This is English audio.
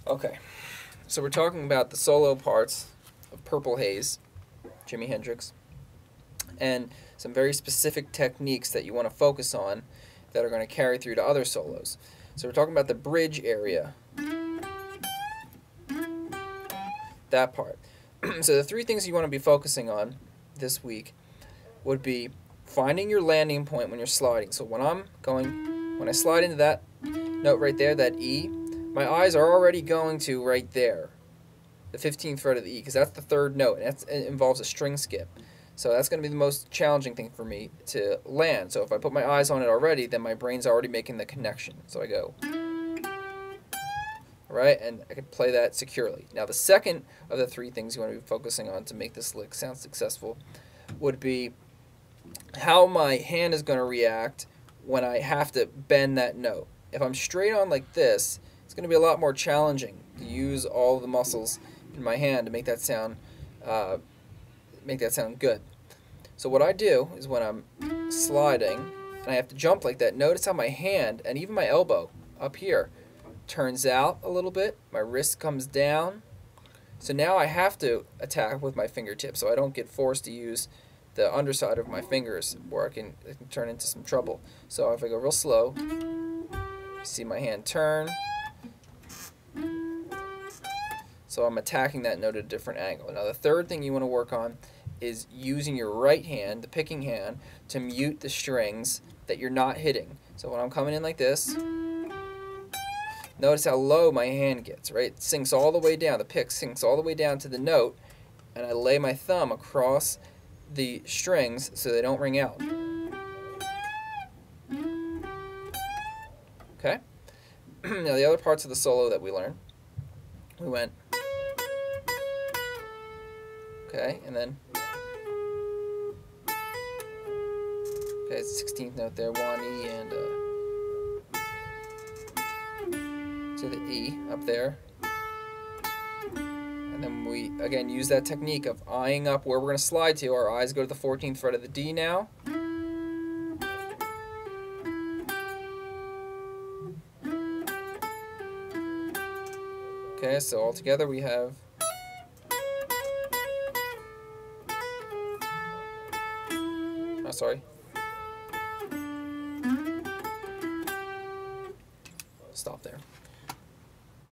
Okay, so we're talking about the solo parts of Purple Haze, Jimi Hendrix, and some very specific techniques that you want to focus on that are going to carry through to other solos. So we're talking about the bridge area, that part. So the three things you want to be focusing on this week would be finding your landing point when you're sliding. So when I slide into that note right there, that E, my eyes are already going to right there, the 15th fret of the E, because that's the third note, and it involves a string skip. So that's going to be the most challenging thing for me to land. So if I put my eyes on it already, then my brain's already making the connection. So I go, right, and I can play that securely. Now the second of the three things you want to be focusing on to make this lick sound successful would be how my hand is going to react when I have to bend that note. If I'm straight on like this, it's going to be a lot more challenging to use all the muscles in my hand to make that sound good. So what I do is when I'm sliding and I have to jump like that, notice how my hand and even my elbow up here turns out a little bit. My wrist comes down. So now I have to attack with my fingertips so I don't get forced to use the underside of my fingers where it can turn into some trouble. So if I go real slow, you see my hand turn. So I'm attacking that note at a different angle. Now the third thing you want to work on is using your right hand, the picking hand, to mute the strings that you're not hitting. So when I'm coming in like this, notice how low my hand gets, right? It sinks all the way down, the pick sinks all the way down to the note, and I lay my thumb across the strings so they don't ring out. Okay? Now the other parts of the solo that we learned, we went, okay, and then, okay, 16th note there, 1 E and to the E up there. And then we, again, use that technique of eyeing up where we're going to slide to. Our eyes go to the 14th fret of the D now. Okay, so all together we have stop there.